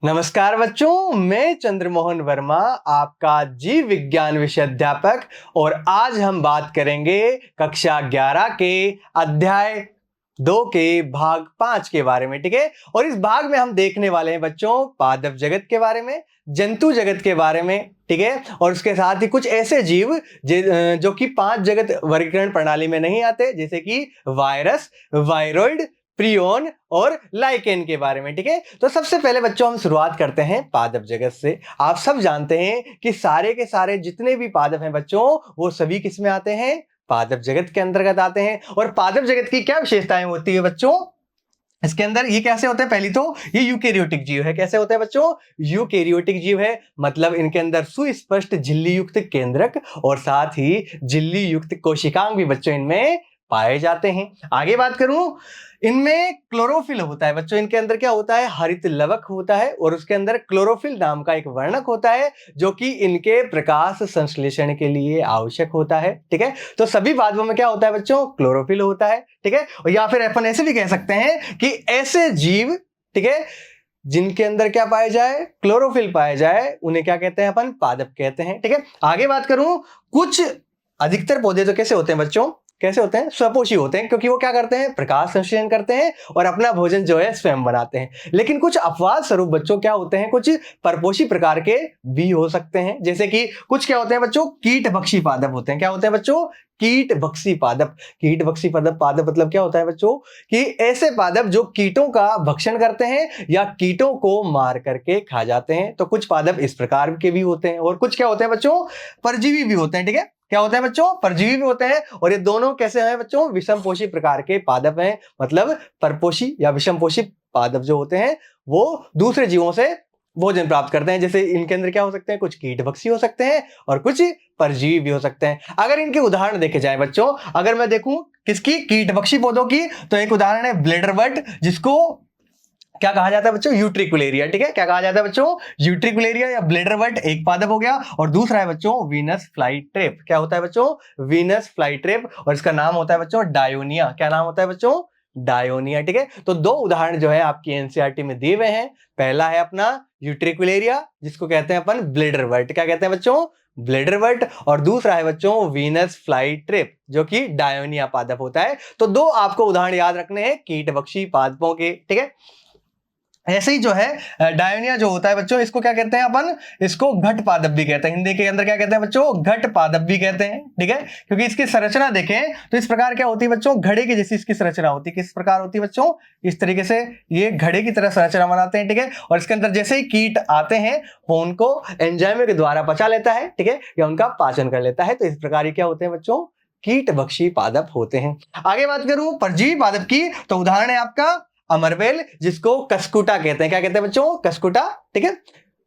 नमस्कार बच्चों, मैं चंद्रमोहन वर्मा आपका जीव विज्ञान विषय अध्यापक और आज हम बात करेंगे कक्षा 11 के अध्याय 2 के भाग 5 के बारे में। ठीक है, और इस भाग में हम देखने वाले हैं बच्चों पादप जगत के बारे में, जंतु जगत के बारे में। ठीक है, और उसके साथ ही कुछ ऐसे जीव जो कि 5 जगत वर्गीकरण प्रणाली में नहीं आते, जैसे कि वायरस, वायरोइड, प्रियोन और लाइकेन के बारे में। ठीक है, तो सबसे पहले बच्चों हम शुरुआत करते हैं पादप जगत से। आप सब जानते हैं कि सारे के सारे जितने भी पादप हैं बच्चों, वो सभी किस में आते हैं? पादप जगत के अंतर्गत आते हैं। और पादप जगत की क्या विशेषताएं होती है बच्चों? इसके अंदर ये कैसे होते हैं? पहली तो ये यूकेरियोटिक जीव है। कैसे होते हैं बच्चों? यूकेरियोटिक जीव है, मतलब इनके अंदर सुस्पष्ट झिल्ली युक्त केंद्रक और साथ ही झिल्ली युक्त कोशिकांग भी बच्चों इनमें पाए जाते हैं। आगे बात करूं, इनमें क्लोरोफिल होता है बच्चों। इनके अंदर क्या होता है? हरित लवक होता है और उसके अंदर क्लोरोफिल नाम का एक वर्णक होता है जो कि इनके प्रकाश संश्लेषण के लिए आवश्यक होता है। ठीक है, तो सभी पादपों में क्या होता है बच्चों? क्लोरोफिल होता है। ठीक है, या फिर अपन ऐसे भी कह सकते हैं कि ऐसे जीव, ठीक है, जिनके अंदर क्या पाए जाए? क्लोरोफिल पाए जाए, उन्हें क्या कहते हैं? अपन पादप कहते हैं। ठीक है, आगे बात करूं, कुछ अधिकतर पौधे तो कैसे होते हैं बच्चों? कैसे होते हैं? स्वपोषी होते हैं, क्योंकि वो क्या करते हैं? प्रकाश संश्लेषण करते हैं और अपना भोजन जो है स्वयं बनाते हैं। लेकिन कुछ अपवाद स्वरूप बच्चों क्या होते हैं? कुछ परपोषी प्रकार के भी हो सकते हैं, जैसे कि कुछ क्या होते हैं बच्चों? कीटभक्षी पादप होते हैं। क्या होते हैं बच्चों? कीटभक्षी पादप। कीटभक्षी पादप मतलब क्या होता है बच्चों? कि ऐसे पादप जो कीटों का भक्षण करते हैं या कीटों को मार करके खा जाते हैं। तो कुछ पादप इस प्रकार के भी होते हैं और कुछ क्या होते हैं बच्चों? परजीवी भी होते हैं। ठीक है, क्या होता है बच्चों? परजीवी भी होते हैं। और ये दोनों कैसे हैं बच्चों? विषमपोषी प्रकार के पादप हैं, मतलब परपोषी या विषमपोषी पादप जो होते हैं वो दूसरे जीवों से भोजन प्राप्त करते हैं। जैसे इनके अंदर क्या हो सकते हैं? कुछ कीटभक्षी हो सकते हैं और कुछ परजीवी भी हो सकते हैं। अगर इनके उदाहरण देखे जाए बच्चों, अगर मैं देखूं किसकी? कीटभक्षी पौधों की, तो एक उदाहरण है ब्लेडरवर्ट, जिसको क्या कहा जाता है बच्चों? यूट्रिकुलेरिया। ठीक है, क्या कहा जाता है बच्चों? यूट्रिकुलेरिया या ब्लेडरवर्ट एक पादप हो गया। और दूसरा है बच्चों वीनस फ्लाईट्रेप। क्या होता है बच्चों? वीनस फ्लाईट्रेप, और इसका नाम होता है बच्चों डायोनिया। क्या नाम होता है बच्चों? डायोनिया। ठीक है, तो दो उदाहरण जो है आपकी एनसीईआरटी में दिए हुए हैं। पहला है अपना यूट्रिकुलेरिया, जिसको कहते हैं अपन ब्लेडरवर्ट। क्या कहते हैं बच्चों? ब्लेडरवर्ट। और दूसरा है बच्चों वीनस फ्लाईट्रेप, जो कि डायोनिया पादप होता है। तो दो आपको उदाहरण याद रखने हैं कीटभक्षी पादपों के। ठीक है, ऐसे ही जो है डायोनिया जो होता है बच्चों, इसको क्या कहते हैं अपन? इसको घट पादप भी कहते हैं। हिंदी के अंदर क्या कहते हैं बच्चों? घट पादप भी कहते हैं। ठीक है, क्योंकि इसकी संरचना देखें तो इस प्रकार क्या होती है बच्चों? घड़े की जैसी इसकी संरचना होती है। किस प्रकार होती है बच्चों? इस तरीके से ये घड़े की तरह संरचना बनाते हैं। ठीक है, और इसके अंदर जैसे ही कीट आते हैं वो उनको एंजाइमों के द्वारा पचा लेता है। ठीक है, या उनका पाचन कर लेता है। तो इस प्रकार क्या होते हैं बच्चों? कीटभक्षी पादप होते हैं। आगे बात करूं परजीवी पादप की, तो उदाहरण है आपका अमरबेल, जिसको कसकुटा कहते हैं। क्या कहते हैं बच्चों? कसकुटा। ठीक है,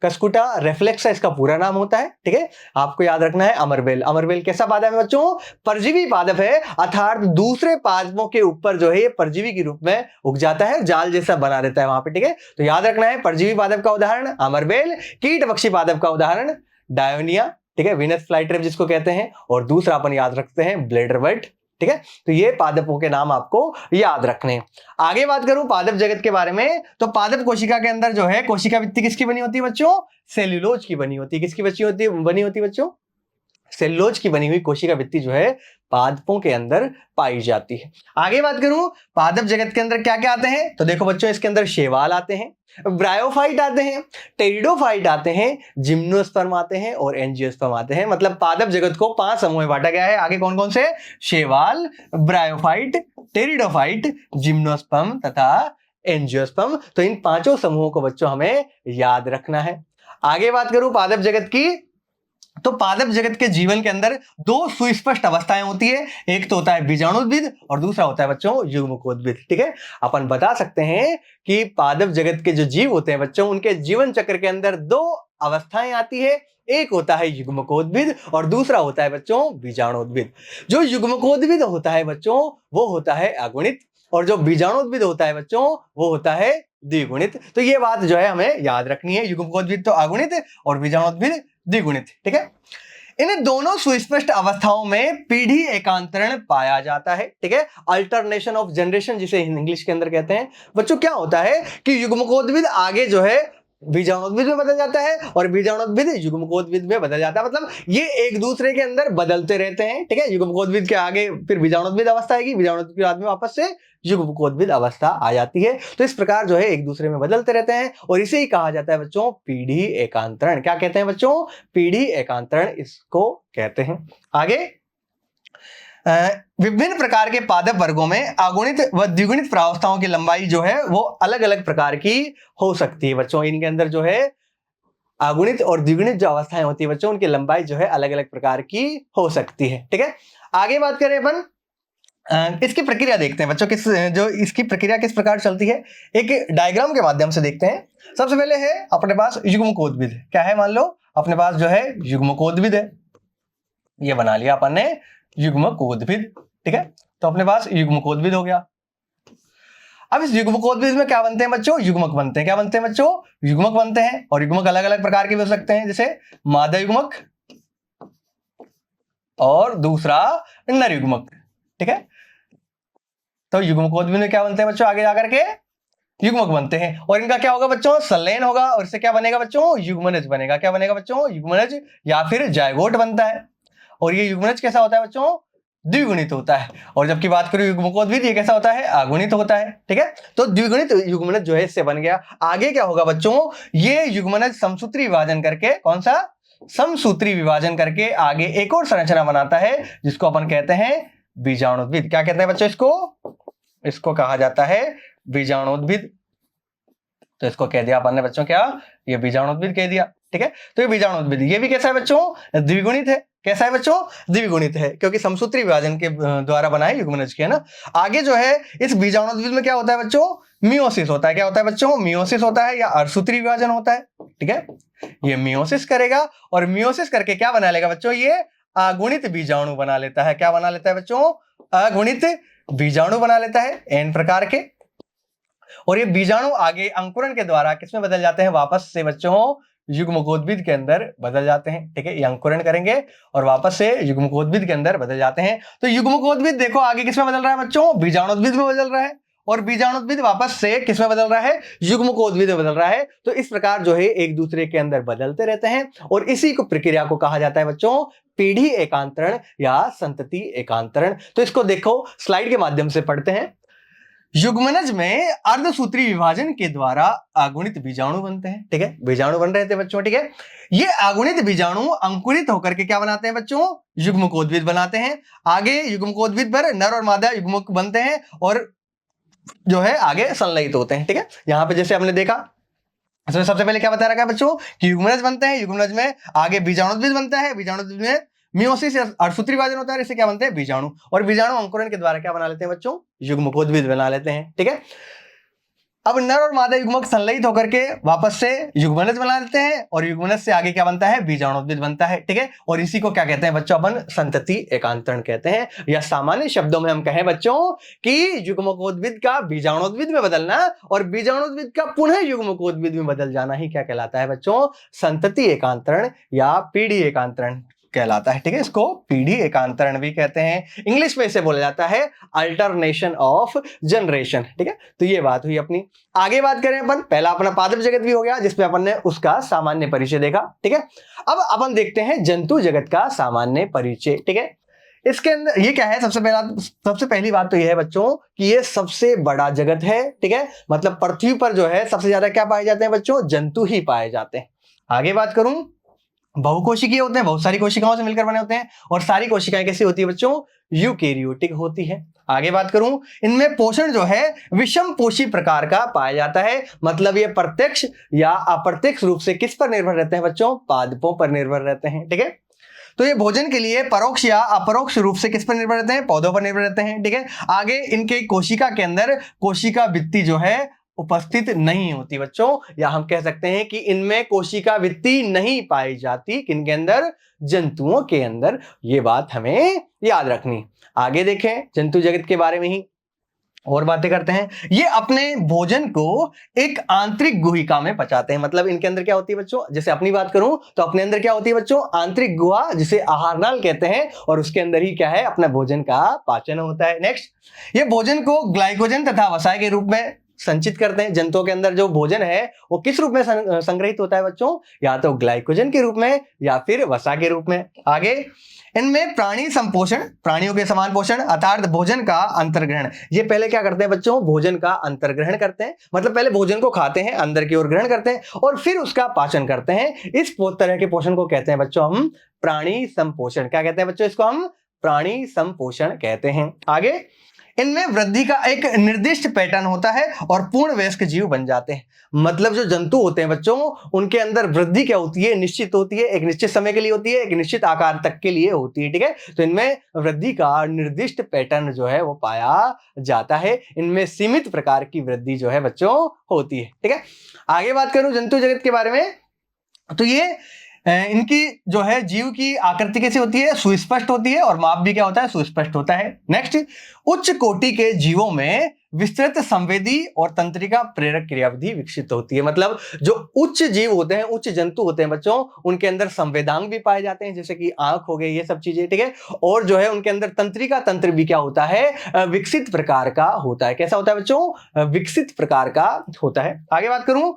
कसकुटा रेफ्लेक्स इसका पूरा नाम होता है। ठीक है, आपको याद रखना है अमरबेल। अमरबेल कैसा पादप है बच्चों? परजीवी पादप है, अर्थात दूसरे पादपों के ऊपर जो है ये परजीवी के रूप में उग जाता है, जाल जैसा बना देता है वहां पे। ठीक है, तो याद रखना है परजीवी पादप का उदाहरण अमरबेल, कीटभक्षी पादप का उदाहरण डायोनिया, ठीक है, वीनस फ्लाईट्रेप जिसको कहते हैं, और दूसरा अपन याद रखते हैं ब्लेडरवर्ट। ठीक है, तो ये पादपों के नाम आपको याद रखने। आगे बात करूं पादप जगत के बारे में, तो पादप कोशिका के अंदर जो है कोशिका भित्ति किसकी बनी होती है बच्चों? सेल्यूलोज की बनी होती है। किसकी बनी होती है बच्चों? सेल्यूलोज की बनी हुई कोशिका भित्ति जो है पादपों के अंदर पाई जाती है। आगे बात करूं पादप जगत के अंदर क्या क्या आते हैं, तो देखो बच्चों इसके अंदर शैवाल आते हैं, ब्रायोफाइट आते हैं, टेरिडोफाइट आते हैं, जिम्नोस्पर्म आते हैं और एंजियोस्पर्म आते हैं। मतलब पादप जगत को 5 समूह में बांटा गया है। आगे कौन कौन से? शैवाल, ब्रायोफाइट, टेरिडोफाइट, जिम्नोस्पर्म तथा एंजियोस्पर्म। तो इन पांचों समूहों को बच्चों हमें याद रखना है। आगे बात करूं पादप जगत की, तो पादप जगत के जीवन के अंदर दो सुस्पष्ट अवस्थाएं होती है। एक तो होता है बीजाणुद्भिद और दूसरा होता है बच्चों युग्मकोद्भिद। ठीक है, अपन बता सकते हैं कि पादप जगत के जो जीव होते हैं बच्चों, उनके जीवन चक्र के अंदर दो अवस्थाएं आती है। एक होता है युग्मकोद्भिद और दूसरा होता है बच्चों बीजाणुद्भिद। जो युग्मकोद्भिद होता है बच्चों वो होता है अगुणित, और जो बीजाणुद्भिद होता है बच्चों वो होता है द्विगुणित। तो ये बात जो है हमें याद रखनी है, युग्मकोद्भिद तो अगुणित और बीजाणुद्भिद द्विगुणित। ठीक है, इन दोनों सुस्पष्ट अवस्थाओं में पीढ़ी एकांतरण पाया जाता है। ठीक है, अल्टरनेशन ऑफ जनरेशन जिसे इंग्लिश के अंदर कहते हैं। बच्चों क्या होता है कि युग्मकोद्भिद आगे जो है बीजाणुद्भिद में बदल जाता है और बीजाणुद्भिद युग्मकोद्भिद में बदल जाता है। मतलब ये एक दूसरे के अंदर बदलते रहते हैं, ठीक है। युग्मकोद्भिद के आगे फिर बीजाणुद्भिद अवस्था आएगी, बीजाणुद्भिद के बाद में वापस से युग्मकोद्भिद अवस्था आ जाती है। तो इस प्रकार जो है एक दूसरे में बदलते रहते हैं और इसे ही कहा जाता है बच्चों पीढ़ी एकांतरण। क्या कहते हैं बच्चों? पीढ़ी एकांतरण इसको कहते हैं। आगे विभिन्न प्रकार के पादप वर्गों में अगुणित व द्विगुणित प्रावस्थाओं की लंबाई जो है वो अलग अलग प्रकार की हो सकती है बच्चों। इनके अंदर जो है अगुणित और द्विगुणित जो अवस्थाएं होती है बच्चों, उनकी लंबाई जो है अलग अलग प्रकार की हो सकती है, ठीक है। आगे बात करें अपन इसकी प्रक्रिया देखते हैं बच्चों, इसकी प्रक्रिया किस प्रकार चलती है, एक डायग्राम के माध्यम से देखते हैं। सबसे पहले है अपने पास युग्मकोद्भिद। क्या है? मान लो अपने पास जो है युग्मकोद्भिद है, ये बना लिया अपन ने युग्मकोद्भिद, ठीक है। तो अपने पास युग्मकोद्भिद हो गया। अब इस युग्मकोद्भिद में क्या बनते हैं बच्चों? युग्मक बनते हैं। क्या बनते हैं बच्चों? युग्मक बनते हैं। और युग्मक अलग अलग प्रकार के भी हो सकते हैं, जैसे मादा युग्मक और दूसरा नर युग्मक, ठीक है। तो युग्मकोद्भिद में क्या बनते हैं बच्चों? आगे जाकर के युग्मक बनते हैं और इनका क्या होगा बच्चों? संलयन होगा और इससे क्या बनेगा बच्चों? युग्मनज बनेगा। क्या बनेगा बच्चों? युग्मनज या फिर जायगोट बनता है। और ये युग्मनज कैसा होता है बच्चों? द्विगुणित होता है। और जबकि बात करूं युग्मकोद्भिद, ये कैसा होता है? अगुणित होता है, ठीक है। तो द्विगुणित युग्मनज जो है इससे बन गया। आगे क्या होगा बच्चों? ये युग्मनज समसूत्री विभाजन करके, कौन सा? समसूत्री विभाजन करके आगे एक और संरचना बनाता है जिसको अपन कहते हैं बीजाणुद्भिद। क्या कहते हैं बच्चों इसको कहा जाता है बीजाणुद्भिद। तो इसको कह दिया अपन ने बच्चों, क्या? ये बीजाणुद्भिद कह दिया, ठीक है। तो ये बीजाणुद्भिद, ये भी कैसा है बच्चों? द्विगुणित है। कैसा है बच्चों? द्विगुणित है, क्योंकि समसूत्री विभाजन के द्वारा बना है युग्मनज के, है ना। आगे जो है इस बीजाणुद्भिद में क्या होता है बच्चों? मियोसिस होता है। क्या होता है बच्चों? मियोसिस होता है या अर्धसूत्री विभाजन होता है, ठीक है। ये मियोसिस करेगा और मियोसिस करके क्या बना लेगा बच्चों? ये अगुणित बीजाणु बना लेता है। क्या बना लेता है बच्चों? अगुणित बीजाणु बना लेता है n प्रकार के। और ये बीजाणु आगे अंकुरण के द्वारा किसमें बदल जाते हैं? वापस से बच्चों युग्मकोद्भिद के अंदर बदल जाते हैं, ठीक है। ये अंकुरण करेंगे और वापस से युग्मकोद्भिद के अंदर बदल जाते हैं। तो युग्मकोद्भिद देखो आगे किसमें बदल रहा है बच्चों? बीजाणुद्भिद में बदल रहा है और बीजाणुद्भिद वापस से किसमें बदल रहा है? युग्मकोद्भिद में बदल रहा है। तो इस प्रकार जो है एक दूसरे के अंदर बदलते रहते हैं और इसी को प्रक्रिया को कहा जाता है बच्चों पीढ़ी एकांतरण या संतति एकांतरण। तो इसको देखो स्लाइड के माध्यम से पढ़ते हैं। युग्मनज में अर्धसूत्री विभाजन के द्वारा अगुणित बीजाणु बनते हैं, ठीक है। बीजाणु बन रहे थे बच्चों, ठीक है। ये अगुणित बीजाणु अंकुरित होकर के क्या बनाते हैं बच्चों? युग्मकोद्भिद बनाते हैं। आगे युग्मकोद्भिद पर नर और मादा युग्मक बनते हैं और जो है आगे संलयित होते हैं, ठीक है। यहां पे जैसे हमने देखा, इसमें सबसे पहले क्या बता रखा है बच्चों? कि युग्मनज बनते हैं, युग्मनज में आगे बीजाणुद्भिद बनता है, बीजाणुद्भिद में मियोसिस या अर्धसूत्री विभाजन होता है, इससे क्या बनते हैं? बीजाणु। और बीजाणु अंकुरण के द्वारा क्या बना लेते हैं बच्चों? युग्मकोद्भिद बना लेते हैं, ठीक है। अब नर और मादा युग्मक संलयित होकर के वापस से युग्मनज बना लेते हैं और युग्मनज से आगे क्या बनता है? बीजाणुद्भिद बनता है, ठीक है। और इसी को क्या कहते हैं बच्चों? अपन संतति एकांतरण कहते हैं। या सामान्य शब्दों में हम कहें बच्चों कि युग्मकोद्भिद का बीजाणुद्भिद में बदलना और बीजाणुद्भिद का पुनः युग्मकोद्भिद में बदल जाना ही क्या कहलाता है बच्चों? संतति एकांतरण या पीढ़ी एकांतरण कहलाता है, ठीक है। इसको पीढ़ी एकांतरण भी कहते हैं। इंग्लिश में इसे बोला जाता है अल्टरनेशन ऑफ जनरेशन, ठीक है। तो ये बात हुई अपनी। आगे बात करें अपन, पहला अपना पादप जगत भी हो गया जिसमें अपन ने उसका सामान्य परिचय देखा, ठीक है। अब अपन देखते हैं जंतु जगत का सामान्य परिचय, ठीक है। इसके अंदर ये क्या है? सबसे पहली बात तो यह है बच्चों कि ये सबसे बड़ा जगत है, ठीक है। मतलब पृथ्वी पर जो है सबसे ज्यादा क्या पाए जाते हैं बच्चों? जंतु ही पाए जाते हैं। आगे बात करूं, बहुकोशिकीय होते हैं, बहुत सारी कोशिकाओं से मिलकर बने होते हैं और सारी कोशिकाएं कैसी होती है बच्चों? यूकेरियोटिक होती है। आगे बात करूं, इनमें पोषण जो है विषम पोषी प्रकार का पाया जाता है। मतलब ये प्रत्यक्ष या अप्रत्यक्ष रूप से किस पर निर्भर रहते हैं बच्चों? पादपों पर निर्भर रहते हैं, ठीक है। तो ये भोजन के लिए परोक्ष या अपरोक्ष रूप से किस पर निर्भर रहते हैं? पौधों पर निर्भर रहते हैं, ठीक है। आगे इनके कोशिका के अंदर कोशिका भित्ति जो है उपस्थित नहीं होती बच्चों, या हम कह सकते हैं कि इनमें कोशिका भित्ति नहीं पाई जाती। किनके अंदर? जंतुओं के अंदर। ये बात हमें याद रखनी। आगे देखें जंतु जगत के बारे में ही और बातें करते हैं। ये अपने भोजन को एक आंतरिक गुहिका में पचाते हैं। मतलब इनके अंदर क्या होती है बच्चों? जैसे अपनी बात करूं तो अपने अंदर क्या होती है बच्चों? आंतरिक गुहा, जिसे आहार नाल कहते हैं, और उसके अंदर ही क्या है? अपना भोजन का पाचन होता है। नेक्स्ट, ये भोजन को ग्लाइकोजन तथा वसाय के रूप में संचित करते हैं। जंतुओं के अंदर जो भोजन है वो किस रूप में संग्रहित होता है बच्चों? या तो ग्लाइकोजन के रूप में या फिर वसा के रूप में। आगे, इनमें प्राणी संपोषण, प्राणियों के समान पोषण अर्थात भोजन का अंतर्ग्रहण। ये पहले क्या करते हैं बच्चों? भोजन का अंतर्ग्रहण करते हैं, मतलब पहले भोजन को खाते हैं, अंदर की ओर ग्रहण करते हैं और फिर उसका पाचन करते हैं। इस तरह के पोषण को कहते हैं बच्चों हम प्राणी संपोषण। क्या कहते हैं बच्चों? इसको हम प्राणी संपोषण कहते हैं। आगे, इनमें वृद्धि का एक निर्दिष्ट पैटर्न होता है और पूर्ण वयस्क जीव बन जाते हैं। मतलब जो जंतु होते हैं बच्चों, उनके अंदर वृद्धि क्या होती है? निश्चित होती है, एक निश्चित समय के लिए होती है, एक निश्चित आकार तक के लिए होती है। ठीक है, तो इनमें वृद्धि का निर्दिष्ट पैटर्न जो है वो पाया जाता है। इनमें सीमित प्रकार की वृद्धि जो है बच्चों होती है। ठीक है, आगे बात करूं जंतु जगत के बारे में, तो ये इनकी जो है जीव की आकृति कैसी होती है? सुस्पष्ट होती है और माप भी क्या होता है? सुस्पष्ट होता है। नेक्स्ट, उच्च कोटि के जीवों में विस्तृत संवेदी और तंत्रिका प्रेरक क्रियाविधि विकसित होती है। मतलब जो उच्च जीव होते हैं, उच्च जंतु होते हैं बच्चों, उनके अंदर संवेदांग भी पाए जाते हैं, जैसे कि आंख हो गई, ये सब चीजें। ठीक है, और जो है उनके अंदर तंत्रिका तंत्र भी क्या होता है? विकसित प्रकार का होता है। कैसा होता है बच्चों? विकसित प्रकार का होता है। आगे बात करूं,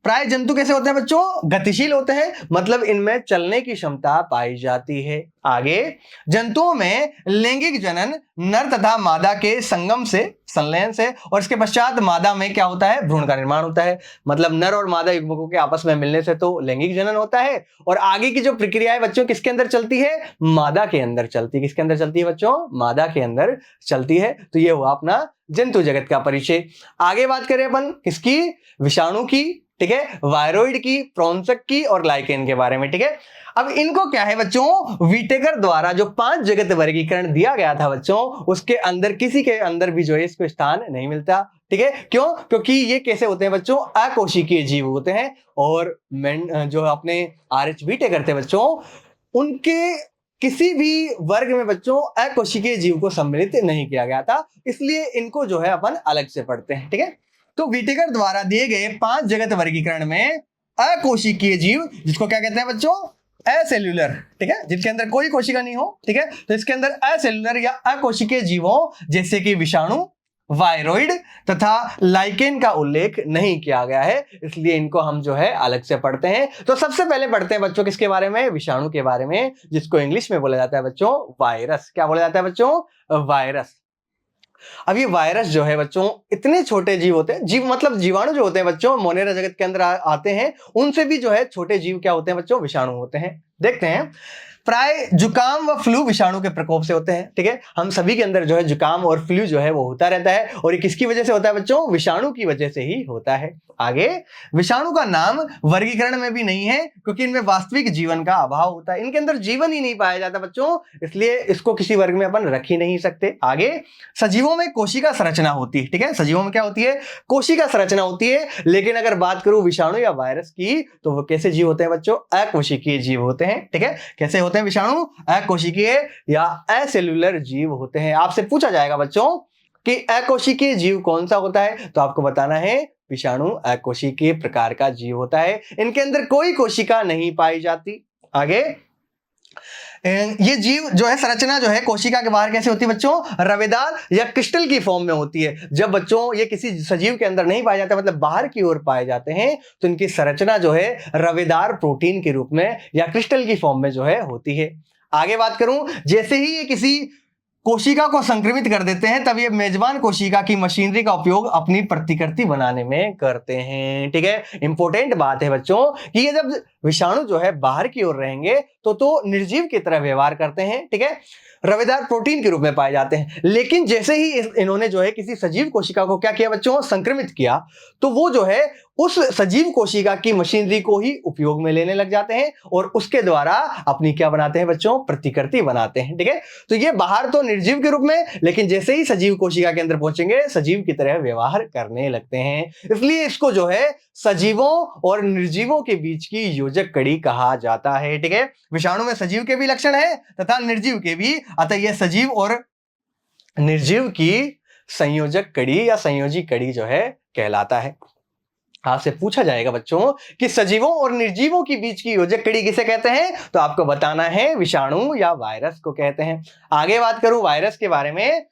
प्राय जंतु कैसे होते हैं बच्चों? गतिशील होते हैं, मतलब इनमें चलने की क्षमता पाई जाती है। आगे, जंतुओं में लैंगिक जनन नर तथा मादा के संगम से, संलयन से, और इसके पश्चात मादा में क्या होता है? भ्रूण का निर्माण होता है। मतलब नर और मादा युग्मकों के आपस में मिलने से तो लैंगिक जनन होता है, और आगे की जो प्रक्रिया है बच्चों किसके अंदर चलती है? मादा के अंदर चलती है। किसके अंदर चलती है बच्चों? मादा के अंदर चलती है। तो ये हुआ अपना जंतु जगत का परिचय। आगे बात करें अपन किसकी? विषाणु की। ठीक है, वायरोइड की, प्रोन्सक की और लाइकेन के बारे में। ठीक है, अब इनको क्या है बच्चों? व्हिटेकर द्वारा जो 5 जगत वर्गीकरण दिया गया था बच्चों, उसके अंदर किसी के अंदर भी जो है इसको स्थान नहीं मिलता। ठीक है, क्यों? क्योंकि ये कैसे होते हैं बच्चों? अकोशिकीय जीव होते हैं, और जो अपने RH व्हिटेकर थे बच्चों, उनके किसी भी वर्ग में बच्चों अकोशिकीय जीव को सम्मिलित नहीं किया गया था, इसलिए इनको जो है अपन अलग से पढ़ते हैं। ठीक है, तो व्हिटेकर द्वारा दिए गए 5 जगत वर्गीकरण में अकोशिकीय जीव, जिसको क्या कहते हैं बच्चों? असेल्युलर। ठीक है, जिनके अंदर कोई कोशिका नहीं हो। ठीक है, तो इसके अंदर असेल्युलर या अकोशिकीय जीवों जैसे कि विषाणु, वायरोइड तथा लाइकेन का उल्लेख नहीं किया गया है, इसलिए इनको हम जो है अलग से पढ़ते हैं। तो सबसे पहले पढ़ते हैं बच्चों किसके बारे में? विषाणु के बारे में, जिसको इंग्लिश में बोला जाता है बच्चों वायरस। क्या बोला जाता है बच्चों? वायरस। अब ये वायरस जो है बच्चों इतने छोटे जीव होते हैं, जीव मतलब जीवाणु जो होते हैं बच्चों मोनेरा जगत के अंदर आते हैं, उनसे भी जो है छोटे जीव क्या होते हैं बच्चों? विषाणु होते हैं। देखते हैं, प्राय जुकाम व फ्लू विषाणु के प्रकोप से होते हैं। ठीक है, हम सभी के अंदर जो है जुकाम और फ्लू जो है वो होता रहता है, और ये किसकी वजह से होता है बच्चों? विषाणु की वजह से ही होता है। आगे, विषाणु का नाम वर्गीकरण में भी नहीं है, क्योंकि इनमें वास्तविक जीवन का अभाव होता है, इनके अंदर जीवन ही नहीं पाया जाता बच्चों, इसलिए इसको किसी वर्ग में अपन रख ही नहीं सकते। आगे, सजीवों में कोशिका संरचना होती है। ठीक है, सजीवों में क्या होती है? कोशिका संरचना होती है। लेकिन अगर बात करूं विषाणु या वायरस की, तो वो कैसे जीव होते हैं बच्चों? अकोशिकीय जीव होते हैं। ठीक है, कैसे होते हैं विषाणु? अकोशिकीय या असेल्युलर जीव होते हैं। आपसे पूछा जाएगा बच्चों कि अकोशिकीय जीव कौन सा होता है, तो आपको बताना है विषाणु अकोशिकीय प्रकार का जीव होता है, इनके अंदर कोई कोशिका नहीं पाई जाती। आगे, ये जीव जो है संरचना जो है कोशिका के बाहर कैसे होती है बच्चों? रवेदार या क्रिस्टल की फॉर्म में होती है। जब बच्चों ये किसी सजीव के अंदर नहीं पाए जाते, मतलब बाहर की ओर पाए जाते हैं, तो इनकी संरचना जो है रवेदार प्रोटीन के रूप में या क्रिस्टल की फॉर्म में जो है होती है। आगे बात करूं, जैसे ही ये किसी कोशिका को संक्रमित कर देते हैं, तब ये मेजबान कोशिका की मशीनरी का उपयोग अपनी प्रतिकृति बनाने में करते हैं। ठीक है, इंपॉर्टेंट बात है बच्चों कि ये जब विषाणु जो है बाहर की ओर रहेंगे तो निर्जीव की तरह व्यवहार करते हैं। ठीक है, रवेदार प्रोटीन के रूप में पाए जाते हैं। लेकिन जैसे ही इन्होंने जो है किसी सजीव कोशिका को क्या किया बच्चों? संक्रमित किया, तो वो जो है उस सजीव कोशिका की मशीनरी को ही उपयोग में लेने लग जाते हैं, और उसके द्वारा अपनी क्या बनाते हैं बच्चों? प्रतिकृति बनाते हैं। ठीक है, तो ये बाहर तो निर्जीव के रूप में, लेकिन जैसे ही सजीव कोशिका के अंदर पहुंचेंगे सजीव की तरह व्यवहार करने लगते हैं, इसलिए इसको जो है सजीवों और निर्जीवों के बीच की योजक कड़ी कहा जाता है। ठीक है, विषाणु में सजीव के भी लक्षण है तथा निर्जीव के भी, अतः यह सजीव और निर्जीव की संयोजक कड़ी या संयोजी कड़ी जो है कहलाता है। आपसे पूछा जाएगा बच्चों कि सजीवों और निर्जीवों के बीच की योजक कड़ी किसे कहते हैं, तो आपको बताना है विषाणु या वायरस को कहते हैं। आगे बात करूं वायरस के बारे में,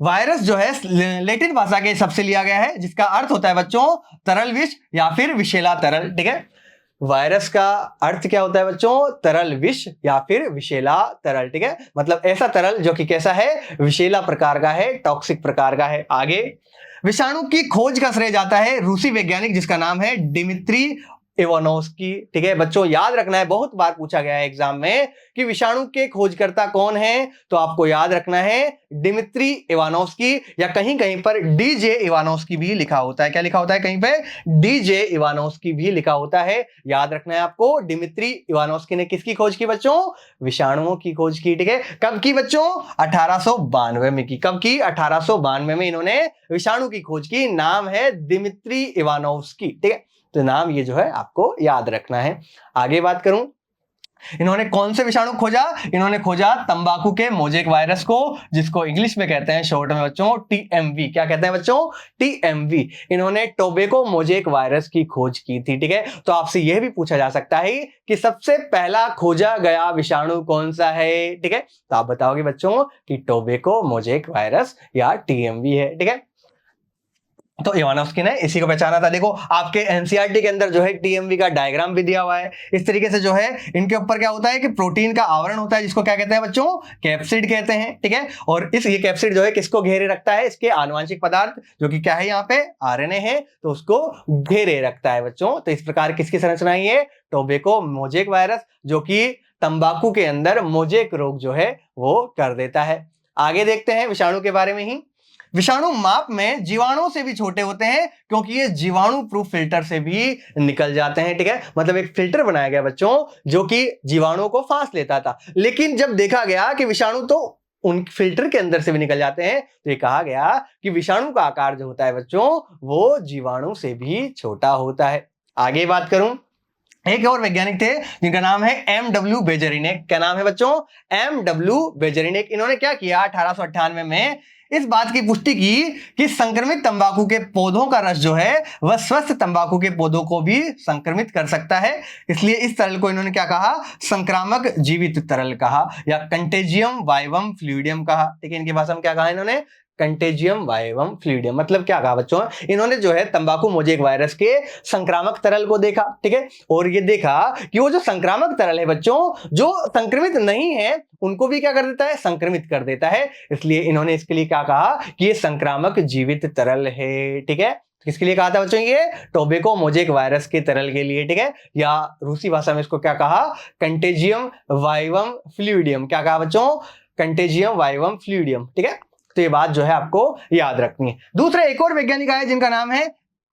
वायरस जो है लैटिन भाषा के शब्द से लिया गया है, जिसका अर्थ होता है बच्चों तरल विष या फिर विषैला तरल। ठीक है, वायरस का अर्थ क्या होता है बच्चों? तरल विष या फिर विषैला तरल। ठीक है, मतलब ऐसा तरल जो कि कैसा है? विषैला प्रकार का है, टॉक्सिक प्रकार का है। आगे, विषाणु की खोज का श्रेय जाता है रूसी वैज्ञानिक जिसका नाम है डिमित्री इवानोव्स्की। ठीक है बच्चों, याद रखना है, बहुत बार पूछा गया है एग्जाम में कि विषाणु के खोजकर्ता कौन है, तो आपको याद रखना है डिमित्री इवानोव्स्की, या कहीं कहीं पर डीजे इवानोव्स्की भी लिखा होता है। क्या लिखा होता है? कहीं पे डीजे इवानोव्स्की भी लिखा होता है। याद रखना है आपको, डिमित्री इवानोव्स्की ने किसकी खोज की बच्चों? विषाणुओं की खोज की। ठीक है, कब की बच्चों? 1892 में की। कब की? 1892 में इन्होंने विषाणु की खोज की। नाम है डिमित्री इवानोव्स्की। ठीक है, तो नाम ये जो है आपको याद रखना है। आगे बात करूं, इन्होंने कौन से विषाणु खोजा? इन्होंने खोजा तंबाकू के मोजेक वायरस को, जिसको इंग्लिश में कहते हैं शॉर्ट में बच्चों टीएमवी। क्या कहते हैं बच्चों? टीएमवी। इन्होंने टोबैको मोजेक वायरस की खोज की थी। ठीक है, तो आपसे यह भी पूछा जा सकता है कि सबसे पहला खोजा गया विषाणु कौन सा है? ठीक है, तो आप बताओगे बच्चों कि टोबैको मोजेक वायरस या टीएमवी है। ठीक है, तो इवानोव्स्की ने इसी को पहचाना था। देखो आपके एनसीईआरटी के अंदर जो है टीएमवी का डायग्राम भी दिया हुआ है। इस तरीके से जो है इनके ऊपर क्या होता है कि प्रोटीन का आवरण होता है, जिसको क्या कहते हैं बच्चों? कैप्सिड कहते हैं। ठीक है, और ये कैप्सिड जो है किसको घेरे रखता है? इसके आनुवंशिक पदार्थ जो कि क्या है यहाँ पे? आरएनए है, तो उसको घेरे रखता है बच्चों। तो इस प्रकार किसकी संरचना है? टोबैको मोजेक वायरस, जो कि तंबाकू के अंदर मोजेक रोग जो है वो कर देता है। आगे देखते हैं विषाणु के बारे में ही। विषाणु माप में जीवाणुओं से भी छोटे होते हैं, क्योंकि ये जीवाणु प्रूफ फिल्टर से भी निकल जाते हैं। ठीक है, मतलब एक फिल्टर बनाया गया बच्चों जो कि जीवाणुओं को फांस लेता था, लेकिन जब देखा गया कि विषाणु तो उन फिल्टर के अंदर से भी निकल जाते हैं, तो ये कहा गया कि विषाणु का आकार जो होता है बच्चों वो जीवाणु से भी छोटा होता है। आगे बात करूं, एक और वैज्ञानिक थे जिनका नाम है एम.डब्ल्यू. बेजरिनेक। क्या नाम है बच्चों? एम.डब्ल्यू. बेजरिनेक। इन्होंने क्या किया? 1898 में इस बात की पुष्टि की कि संक्रमित तंबाकू के पौधों का रस जो है वह स्वस्थ तंबाकू के पौधों को भी संक्रमित कर सकता है। इसलिए इस तरल को इन्होंने क्या कहा? संक्रामक जीवित तरल कहा, या कंटेजियम वाइवम फ्लूइडियम कहा। ठीक है, इनकी भाषा में क्या कहा इन्होंने? Contagium vivum fluidum. मतलब क्या कहा बच्चों? इन्होंने जो है तंबाकू मोजेक वायरस के संक्रामक तरल को देखा। ठीक है, और ये देखा कि वो जो संक्रामक तरल है बच्चों, जो संक्रमित नहीं है उनको भी क्या कर देता है? संक्रमित कर देता है। इसलिए इन्होंने इसके लिए क्या कहा कि ये संक्रामक जीवित तरल है। ठीक है, किसके लिए कहा था बच्चों? ये टोबैको मोजेक वायरस के तरल के लिए। ठीक है, या रूसी भाषा में इसको क्या कहा? Contagium vivum fluidum. क्या कहा बच्चों? Contagium vivum fluidum. ठीक है, तो ये बात जो है आपको याद रखनी है। दूसरा एक और वैज्ञानिक आए जिनका नाम है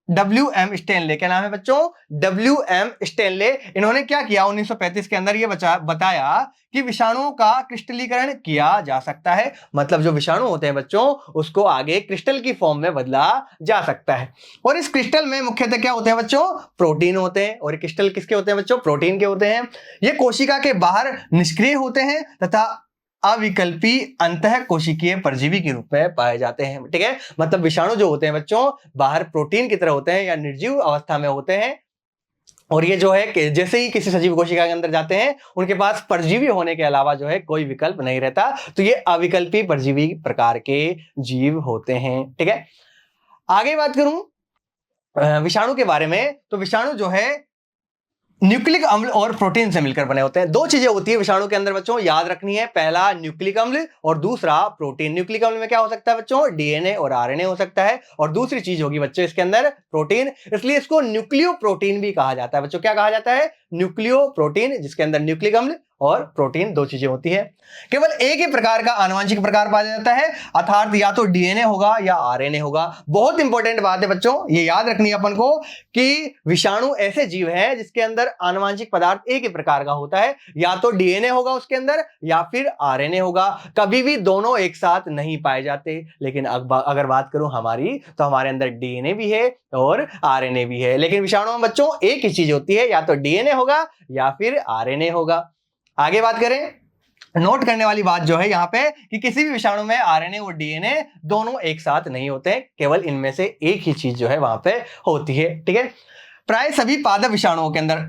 W.M. स्टेनले। क्या नाम है बच्चों? W.M. स्टेनले। इन्होंने क्या किया? 1935 के अंदर ये बताया कि विषाणुओं का क्रिस्टलीकरण किया जा सकता है। मतलब जो विषाणु होते हैं बच्चों उसको आगे क्रिस्टल की फॉर्म में बदला जा सकता है। और इस क्रिस्टल में मुख्यतः क्या होते हैं बच्चों? प्रोटीन होते हैं। और क्रिस्टल किसके होते हैं बच्चों? प्रोटीन के होते हैं। ये कोशिका के बाहर निष्क्रिय होते हैं तथा अविकल्पी अंतः कोशिकीय परजीवी के रूप में पाए जाते हैं। ठीक है, मतलब विषाणु जो होते हैं बच्चों बाहर प्रोटीन की तरह होते हैं या निर्जीव अवस्था में होते हैं, और ये जो है कि जैसे ही किसी सजीव कोशिका के अंदर जाते हैं उनके पास परजीवी होने के अलावा जो है कोई विकल्प नहीं रहता, तो ये अविकल्पी परजीवी प्रकार के जीव होते हैं। ठीक है, आगे बात करूं विषाणु के बारे में, तो विषाणु जो है न्यूक्लिक अम्ल और प्रोटीन से मिलकर बने होते हैं। दो चीजें होती है विषाणु के अंदर बच्चों, याद रखनी है। पहला न्यूक्लिक अम्ल और दूसरा प्रोटीन। न्यूक्लिक अम्ल में क्या हो सकता है बच्चों? डीएनए और आरएनए हो सकता है, और दूसरी चीज होगी बच्चों इसके अंदर प्रोटीन। इसलिए इसको न्यूक्लियो प्रोटीन भी कहा जाता है बच्चों। क्या कहा जाता है? न्यूक्लियो प्रोटीन, जिसके अंदर न्यूक्लिक अम्ल और प्रोटीन दो चीजें होती है। केवल एक ही प्रकार का आनुवंशिक प्रकार पाया जाता है, अर्थात या तो डीएनए होगा या आरएनए होगा। बहुत इंपॉर्टेंट बात है बच्चों, ये याद रखनी है अपन को कि विषाणु ऐसे जीव हैं जिसके अंदर आनुवंशिक पदार्थ एक ही प्रकार का होता है, या तो डीएनए होगा उसके अंदर या फिर आरएनए होगा। कभी भी दोनों एक साथ नहीं पाए जाते। लेकिन अगर बात करूं हमारी, तो हमारे अंदर डीएनए भी है और आरएनए भी है, लेकिन विषाणु में बच्चों एक ही चीज होती है, या तो डीएनए होगा या फिर आरएनए होगा। आगे बात करें, नोट करने वाली बात जो है यहाँ पे कि किसी भी विषाणु में आरएनए और डीएनए दोनों एक साथ नहीं होते, केवल इनमें से एक ही चीज जो है वहां पे होती है। ठीक है, प्राय सभी पादप विषाणुओं के अंदर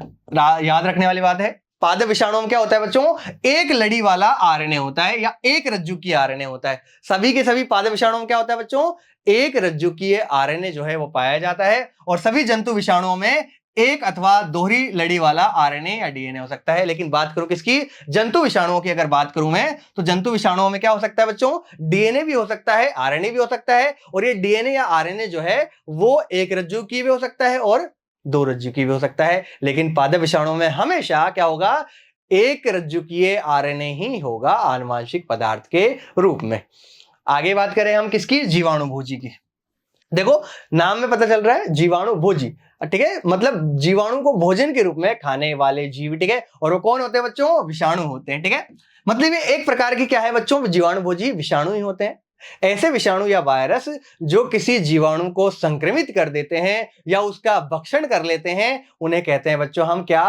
याद रखने वाली बात है पादप विषाणुओं में क्या होता है बच्चों, एक लड़ी वाला आरएनए होता है या एक रज्जु की आरएनए होता है। सभी के सभी पादप विषाणुओं में क्या होता है बच्चों, एक रज्जु की आरएनए जो है वो पाया जाता है। और सभी जंतु विषाणुओं में एक अथवा दोहरी लड़ी वाला आरएनए या डीएनए हो सकता है। लेकिन बात करूं किसकी, जंतु विषाणुओं की अगर बात करूं मैं, तो जंतु विषाणुओं में क्या हो सकता है बच्चों, डीएनए भी हो सकता है, आरएनए भी हो सकता है। और ये डीएनए या आरएनए जो है वो एक रज्जु की भी हो सकता है और दो रज्जु की भी हो सकता है। लेकिन पादप विषाणुओं में हमेशा क्या होगा, एक रज्जुकीय आरएनए ही होगा आनुवांशिक पदार्थ के रूप में। आगे बात करें हम किसकी, जीवाणु भोजी की। देखो नाम में पता चल रहा है जीवाणु भोजी, ठीक है, मतलब जीवाणु को भोजन के रूप में खाने वाले जीव, ठीक है। और वो कौन होते हैं बच्चों, विषाणु होते हैं, ठीक है। मतलब ये एक प्रकार की क्या है बच्चों, जीवाणु भोजी विषाणु ही होते हैं। ऐसे विषाणु या वायरस जो किसी जीवाणु को संक्रमित कर देते हैं या उसका भक्षण कर लेते हैं, उन्हें कहते हैं बच्चों हम क्या,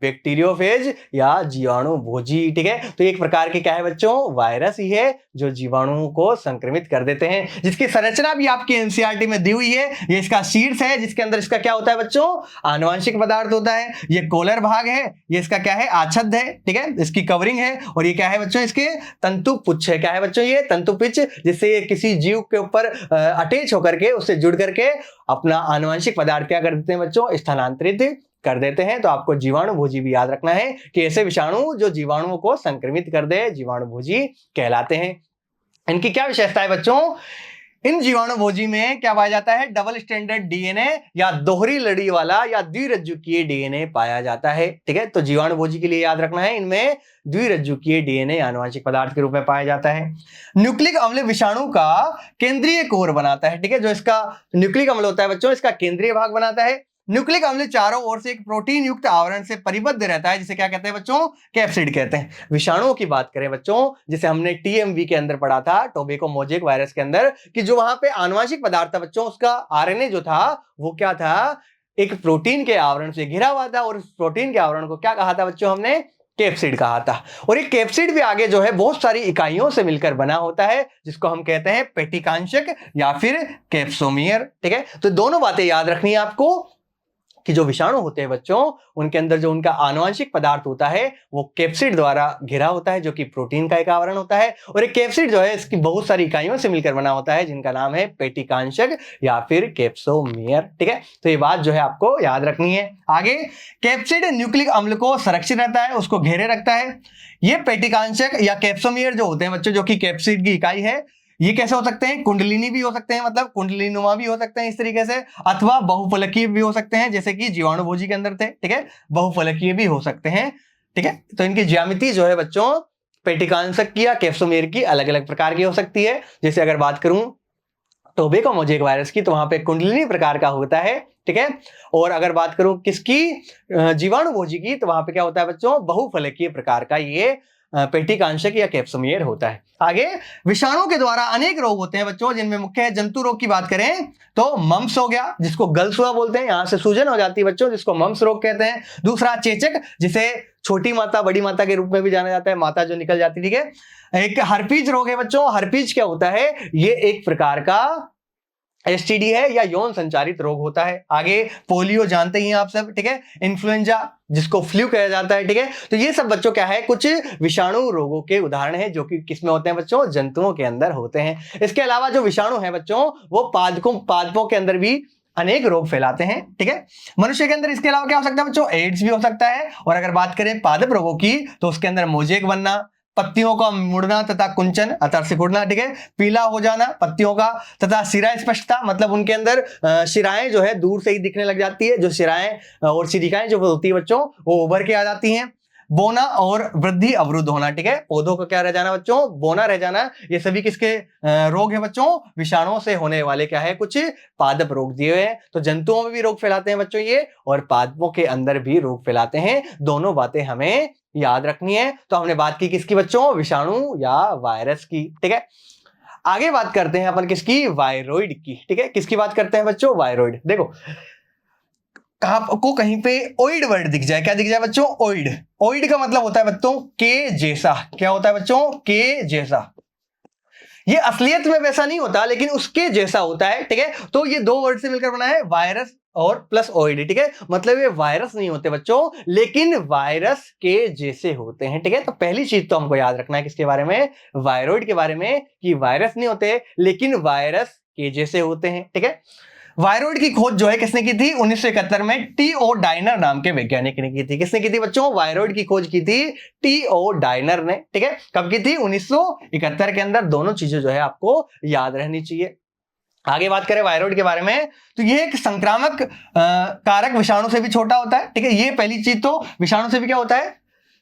बैक्टीरियोफेज या जीवाणु भोजी, ठीक है। तो एक प्रकार की क्या है बच्चों, वायरस ही है जो जीवाणुओं को संक्रमित कर देते हैं, जिसकी संरचना भी आपकी एनसीईआरटी में दी हुई है। ये इसका शीर्ष है जिसके अंदर इसका क्या होता है बच्चों, आनुवांशिक पदार्थ होता है। ये कोलर भाग है, ये इसका क्या है, आच्छाद है, ठीक है, इसकी कवरिंग है। और ये क्या है बच्चों, इसके तंतु पुच्छ है, क्या है बच्चों, ये तंतु पिच, जिससे ये किसी जीव के ऊपर अटैच होकर के उससे जुड़ करके अपना आनुवांशिक पदार्थ क्या कर देते हैं बच्चों, स्थानांतरित कर देते हैं। तो आपको जीवाणु भोजी भी याद रखना है कि ऐसे विषाणु जो जीवाणुओं को संक्रमित कर दे जीवाणु भोजी कहलाते हैं। इनकी क्या विशेषता है बच्चों, इन जीवाणु भोजी में क्या पाया जाता है, डबल स्टैंडर्ड डीएनए या दोहरी लड़ी वाला या द्विरज्जुकीय डीएनए पाया जाता है, ठीक है। तो जीवाणु भोजी के लिए याद रखना है, इनमें द्विरज्जुकीय डीएनए आनुवांशिक पदार्थ के रूप में पाया जाता है। न्यूक्लिक अम्ल विषाणु का केंद्रीय कोर बनाता है, ठीक है। जो इसका न्यूक्लिक अम्ल होता है बच्चों, इसका केंद्रीय भाग बनाता है। न्यूक्लिक अम्ल चारों ओर से एक प्रोटीन युक्त आवरण से परिबद्ध रहता है, जिसे क्या कहते हैं बच्चों, कैप्सिड कहते हैं। विषाणुओं की बात करें बच्चों, जिसे हमने टीएमवी के अंदर पढ़ा था, टोबैको मोजेक वायरस के अंदर, कि जो वहां पे आनुवांशिक पदार्थ था बच्चों, उसका आरएनए जो था वो क्या था, एक प्रोटीन के आवरण से घिरा हुआ था। और उस प्रोटीन के आवरण को क्या कहा था बच्चों, हमने कैप्सिड कहा था। और ये कैप्सिड भी आगे जो है बहुत सारी इकाइयों से मिलकर बना होता है, जिसको हम कहते हैं पेटिकांशक या फिर कैप्सोमियर, ठीक है। तो दोनों बातें याद रखनी है आपको कि जो विषाणु होते हैं बच्चों, उनके अंदर जो उनका आनुवांशिक पदार्थ होता है वो कैप्सिड द्वारा घिरा होता है, जो कि प्रोटीन का एक आवरण होता है। और एक कैप्सिड जो है इसकी बहुत सारी इकाइयों से मिलकर बना होता है, जिनका नाम है पेटिकांशक या फिर कैप्सोमियर, ठीक है। तो ये बात जो है आपको याद रखनी है। आगे, कैप्सिड न्यूक्लिक अम्ल को संरक्षित रहता है, उसको घेरे रखता है। ये पेटिकांशक या कैप्सोमियर जो होते हैं बच्चों, जो कि कैप्सिड की इकाई है, ये कैसे हो सकते हैं, कुंडलिनी भी हो सकते हैं, मतलब कुंडलिनुमा भी हो सकते हैं इस तरीके से, अथवा बहुफलकीय भी हो सकते हैं, जैसे कि जीवाणु भोजी के अंदर थे, ठीक है। बहुफलकीय भी हो सकते हैं, ठीक है। तो इनकी ज्यामिति जो है बच्चों, पेटिकांशक की या कैप्सोमियर की अलग अलग प्रकार की हो सकती है। जैसे अगर बात करूं टोबैको मोजेक वायरस की, तो वहां पे कुंडलिनी प्रकार का होता है, ठीक है। और अगर बात करूं किसकी, जीवाणु भोजी की, तो वहां पे क्या होता है बच्चों, बहुफलकीय प्रकार का ये पेटिकांशक या कैप्सोमियर होता है। आगे, विषाणु के द्वारा अनेक रोग होते हैं बच्चों, जिनमें मुख्य जंतु रोग की बात करें तो मम्स हो गया, जिसको गलसुआ बोलते हैं, यहां से सूजन हो जाती है बच्चों, जिसको मम्स रोग कहते हैं। दूसरा चेचक, जिसे छोटी माता बड़ी माता के रूप में भी जाना जाता है, माता जो निकल जाती है, ठीक है। एक हर्पीज रोग है बच्चों। हर्पीज क्या होता है, ये एक प्रकार का एसटीडी है या यौन संचारित रोग होता है। आगे, पोलियो जानते ही हैं आप सब, ठीक है। इन्फ्लुएंजा, जिसको फ्लू कहा जाता है, ठीक है। तो ये सब बच्चों क्या है, कुछ विषाणु रोगों के उदाहरण हैं, जो कि किसमें होते हैं बच्चों, जंतुओं के अंदर होते हैं। इसके अलावा जो विषाणु है बच्चों, वो पादपों के अंदर भी अनेक रोग फैलाते हैं, ठीक है। मनुष्य के अंदर इसके अलावा क्या हो सकता है बच्चों, एड्स भी हो सकता है। और अगर बात करें पादप रोगों की, तो उसके अंदर मोजेक बनना, पत्तियों का मुड़ना तथा कुंचन अर्थात सिकुड़ना, ठीक है, पीला हो जाना पत्तियों का, तथा शिरा स्पष्टता, मतलब उनके अंदर शिराएं जो है दूर से ही दिखने लग जाती है, जो शिराएं और सिरिकाएं जो होती है बच्चों, वो उभर के आ जाती हैं। बोना और वृद्धि अवरुद्ध होना, ठीक है, पौधों का क्या रह जाना बच्चों, बोना रह जाना। ये सभी किसके रोग है बच्चों, विषाणुओं से होने वाले क्या है, कुछ पादप रोग दिए हुए हैं। तो जंतुओं में भी रोग फैलाते हैं बच्चों ये, और पादपों के अंदर भी रोग फैलाते हैं। दोनों बातें हमें याद रखनी है। तो हमने बात की किसकी बच्चों, विषाणु या वायरस की, ठीक है। आगे बात करते हैं अपन किसकी, वायरोइड की, ठीक है। किसकी बात करते हैं बच्चों, वायरोइड। देखो आपको कहीं पे ओइड वर्ड दिख जाए, क्या दिख जाए बच्चों, ओइड। ओइड का मतलब होता है बच्चों के जैसा। क्या होता है बच्चों, के जैसा। ये असलियत में वैसा नहीं होता लेकिन उसके जैसा होता है, ठीक है। तो ये दो वर्ड से मिलकर बना है वायरस और प्लस ओइडी, ठीक है। मतलब ये वायरस नहीं होते बच्चों, लेकिन वायरस के जैसे होते हैं, ठीक है। तो पहली चीज तो हमको याद रखना है किसके बारे में, वायरॉइड के बारे में, कि वायरस नहीं होते लेकिन वायरस के जैसे होते हैं, ठीक है। वायरॉइड की खोज जो है किसने की थी 1971 में, टी.ओ. डायनर नाम के वैज्ञानिक ने की थी। किसने की थी बच्चों, वायरॉइड की खोज की थी टी.ओ. डायनर ने, ठीक है। कब की थी 1971 के अंदर। दोनों चीजें जो है आपको याद रहनी चाहिए। आगे बात करें वायरॉइड के बारे में, तो ये एक संक्रामक कारक विषाणु से भी छोटा होता है, ठीक है। ये पहली चीज तो विषाणु से भी क्या होता है,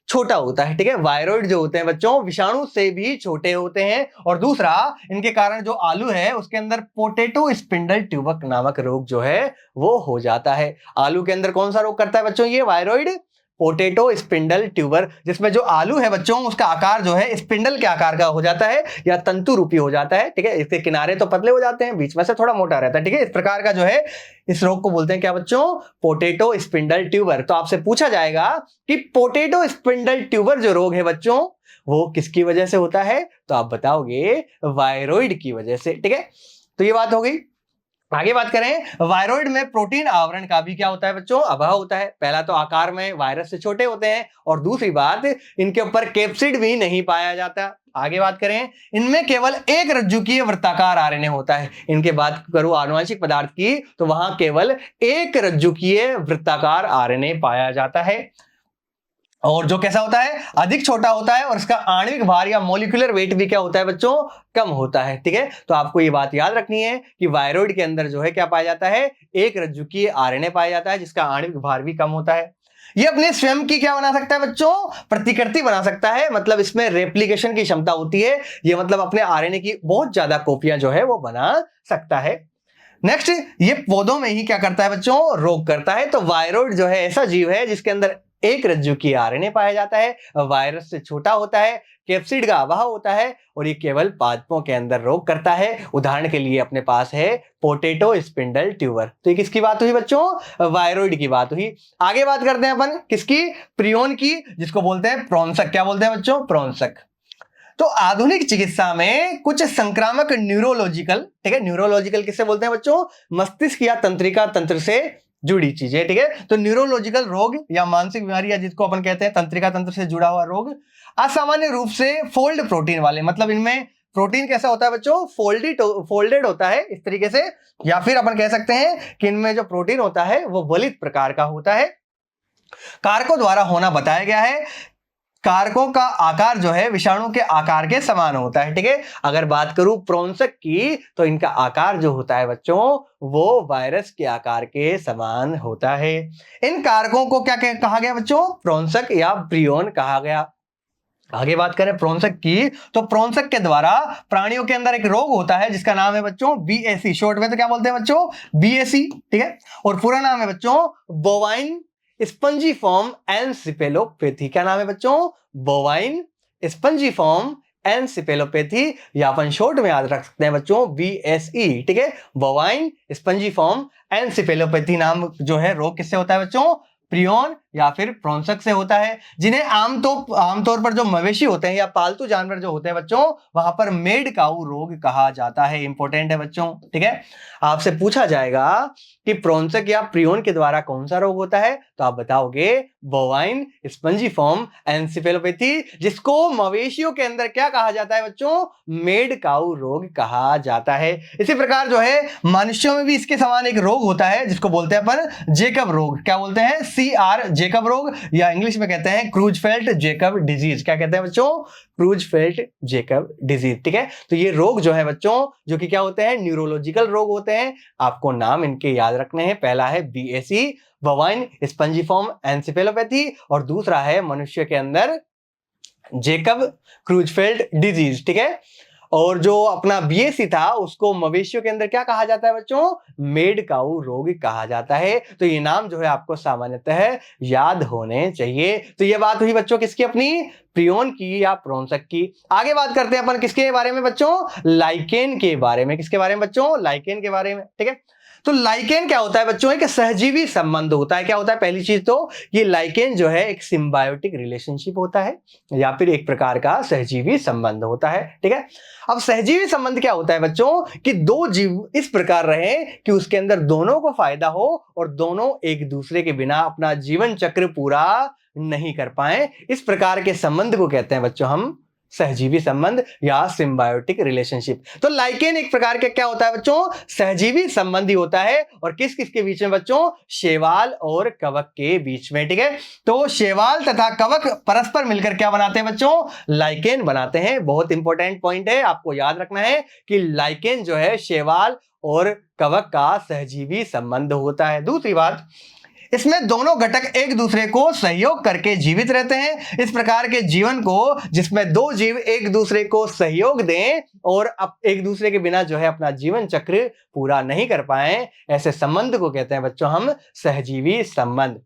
छोटा होता है, ठीक है। वायरॉइड जो होते हैं बच्चों विषाणु से भी छोटे होते हैं। और दूसरा, इनके कारण जो आलू है उसके अंदर पोटैटो स्पिंडल ट्यूबर नामक रोग जो है वो हो जाता है। आलू के अंदर कौन सा रोग करता है बच्चों, ये वायरॉइड पोटैटो स्पिंडल ट्यूबर, जिसमें जो आलू है बच्चों उसका आकार जो है स्पिंडल के आकार का हो जाता है या तंतु रूपी हो जाता है, ठीक है। इसके किनारे तो पतले हो जाते हैं, बीच में से थोड़ा मोटा रहता है, ठीक है। इस प्रकार का जो है इस रोग को बोलते हैं क्या बच्चों, पोटैटो स्पिंडल ट्यूबर। तो आपसे पूछा जाएगा कि पोटैटो स्पिंडल ट्यूबर जो रोग है बच्चों वो किसकी वजह से होता है, तो आप बताओगे वायरॉइड की वजह से, ठीक है। तो ये बात हो गई। आगे बात करें, वायरॉइड में प्रोटीन आवरण का भी क्या होता है बच्चों, अभाव होता है। पहला तो आकार में वायरस से छोटे होते हैं और दूसरी बात इनके ऊपर कैप्सिड भी नहीं पाया जाता। आगे बात करें, इनमें केवल एक रज्जुकीय वृत्ताकार आरएनए होता है। इनके बात करूं आनुवंशिक पदार्थ की तो वहां केवल एक रज्जुकीय वृत्ताकार आरएनए पाया जाता है और जो कैसा होता है, अधिक छोटा होता है और इसका आणविक भार या मॉलिक्यूलर वेट भी क्या होता है बच्चों, कम होता है, ठीक है। तो आपको ये बात याद रखनी है कि वायरॉइड के अंदर जो है क्या पाया जाता है, एक रज्जुकीय आरएनए पाया जाता है जिसका आणविक भार भी कम होता है। ये अपने स्वयं की क्या बना सकता है बच्चों, प्रतिकृति बना सकता है, मतलब इसमें रेप्लिकेशन की क्षमता होती है। ये मतलब अपने आरएनए की बहुत ज्यादा कॉपियां जो है वो बना सकता है। नेक्स्ट, ये पौधों में ही क्या करता है बच्चों, रोग करता है। तो वायरॉइड जो है ऐसा जीव है जिसके अंदर एक रज्जु की आरएनए पाया जाता है, वायरस से छोटा होता है, कैप्सिड का अभाव होता है और ये केवल पादपों के अंदर रोग करता है। उदाहरण के लिए अपने पास है पोटैटो स्पिंडल ट्यूबर। तो ये किसकी बात हुई बच्चों, वायरॉइड की बात हुई। आगे बात करते हैं अपन किसकी, प्रियोन की, जिसको बोलते हैं प्रॉन्सक। क्या बोलते हैं बच्चों, प्रॉन्सक। तो आधुनिक चिकित्सा में कुछ संक्रामक न्यूरोलॉजिकल, ठीक है, न्यूरोलॉजिकल किससे बोलते हैं बच्चों, मस्तिष्क या तंत्रिका तंत्र से जुड़ी चीजें, ठीक है। तो न्यूरोलॉजिकल रोग या मानसिक बीमारी या जिसको अपन कहते हैं तंत्रिका तंत्र से जुड़ा हुआ रोग, असामान्य रूप से फोल्ड प्रोटीन वाले, मतलब इनमें प्रोटीन कैसा होता है बच्चों, फोल्डेड होता है इस तरीके से, या फिर अपन कह सकते हैं कि इनमें जो प्रोटीन होता है वो वलित प्रकार का होता है। कारकों द्वारा होना बताया गया है। कारकों का आकार जो है विषाणु के आकार के समान होता है, ठीक है। अगर बात करूं प्रॉन्सक की तो इनका आकार जो होता है बच्चों वो वायरस के आकार के समान होता है। इन कारकों को क्या कहा गया बच्चों, प्रॉन्सक या प्रियोन कहा गया। आगे बात करें प्रॉन्सक की तो प्रॉन्सक के द्वारा प्राणियों के अंदर एक रोग होता है जिसका नाम है बच्चों बीएसी। शॉर्ट में तो क्या बोलते हैं बच्चों, बीएसी, ठीक है। और पूरा नाम है बच्चों बोवाइन स्पंजीफॉर्म एनसिफेलोपैथी। क्या नाम है बच्चों, बोवाइन स्पंजीफॉर्म एनसिफेलोपैथी, या अपन शॉर्ट में याद रख सकते हैं बच्चों बीएसई, ठीक है। बोवाइन स्पंजीफॉर्म एनसिफेलोपैथी नाम जो है रोग किससे होता है बच्चों, प्रियोन या फिर प्रॉन्सक से होता है, जिन्हें आमतौर पर जो मवेशी होते हैं या पालतू जानवर जो होते हैं बच्चों वहां पर मेड काऊ रोग कहा जाता है। इंपॉर्टेंट है बच्चों, ठीक है। आपसे पूछा जाएगा कि प्रॉन्सक या प्रियोन के द्वारा कौन सा रोग होता है, तो आप बताओगे बोवाइन स्पंजीफॉर्म एनसिफेलोपैथी, जिसको मवेशियों के अंदर क्या कहा जाता है बच्चों, मेड काऊ रोग कहा जाता है। इसी प्रकार जो है मनुष्यों में भी इसके समान एक रोग होता है जिसको बोलते हैं अपन जेकब रोग। क्या बोलते हैं, CR जेकब रोग, या इंग्लिश में कहते हैं क्रूजफेल्ट जेकब डिजीज। क्या कहते हैं बच्चों, क्रूजफेल्ट जेकब डिजीज, ठीक है। तो ये रोग जो है बच्चों जो कि क्या होते हैं, न्यूरोलॉजिकल रोग होते हैं। आपको नाम इनके याद रखने हैं। पहला है बीएसी बोवाइन स्पंजीफॉर्म एनसिफेलोपैथी और दूसरा है मनुष्य के अंदर जेकब क्रूजफेल्ट डिजीज, ठीक है। और जो अपना बीएसी था उसको मवेशियों के अंदर क्या कहा जाता है बच्चों, मेड काऊ रोग कहा जाता है। तो ये नाम जो है आपको सामान्यतः याद होने चाहिए। तो ये बात हुई बच्चों किसकी, अपनी प्रियोन की या प्रॉन्सक की। आगे बात करते हैं अपन किसके बारे में बच्चों, लाइकेन के बारे में। किसके बारे में बच्चों, लाइकेन के बारे में, ठीक है। तो लाइकेन क्या होता है बच्चों, एक सहजीवी संबंध होता है। क्या होता है, पहली चीज तो ये लाइकेन जो है एक सिम्बायोटिक रिलेशनशिप होता है या फिर एक प्रकार का सहजीवी संबंध होता है। ठीक है, अब सहजीवी संबंध क्या होता है बच्चों कि दो जीव इस प्रकार रहे कि उसके अंदर दोनों को फायदा हो और दोनों एक दूसरे के बिना अपना जीवन चक्र पूरा नहीं कर पाए। इस प्रकार के संबंध को कहते हैं बच्चों हम सहजीवी संबंध या सिम्बायोटिक रिलेशनशिप। तो लाइकेन एक प्रकार का क्या होता है बच्चों, सहजीवी संबंधी होता है। और किस किस के बीच में बच्चों, शैवाल और कवक के बीच में। ठीक है, तो शैवाल तथा कवक परस्पर मिलकर क्या बनाते हैं बच्चों, लाइकेन बनाते हैं। बहुत इंपॉर्टेंट पॉइंट है, आपको याद रखना है कि लाइकेन जो है शैवाल और कवक का सहजीवी संबंध होता है। दूसरी बात, इसमें दोनों घटक एक दूसरे को सहयोग करके जीवित रहते हैं। इस प्रकार के जीवन को जिसमें दो जीव एक दूसरे को सहयोग दें और एक दूसरे के बिना जो है अपना जीवन चक्र पूरा नहीं कर पाए, ऐसे संबंध को कहते हैं बच्चों हम सहजीवी संबंध।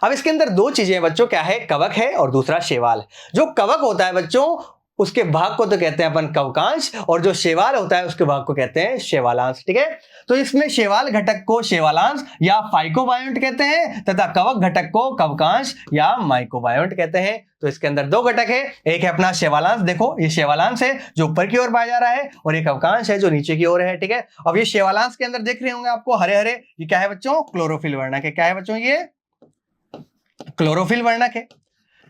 अब इसके अंदर दो चीजें बच्चों, क्या है, कवक है और दूसरा शैवाल। जो कवक होता है बच्चों उसके भाग को तो कहते हैं अपन कवकांश, और जो शैवाल होता है उसके भाग को कहते हैं शैवालांश। ठीक है, तो इसमें शैवाल घटक को शैवालांश या फाइकोबायोंट कहते हैं तथा कवक घटक को कवकांश या माइकोबायोंट कहते हैं। तो इसके अंदर दो घटक है, एक है अपना शैवालांश, देखो ये शैवालांश है जो ऊपर की ओर पाया जा रहा है, और एक कवकांश है जो नीचे की ओर है। ठीक है, अब ये शैवालांश के अंदर देख रहे होंगे आपको हरे हरे, ये क्या है बच्चों, क्लोरोफिल वर्णक है। क्या है बच्चों, ये क्लोरोफिल वर्णक है।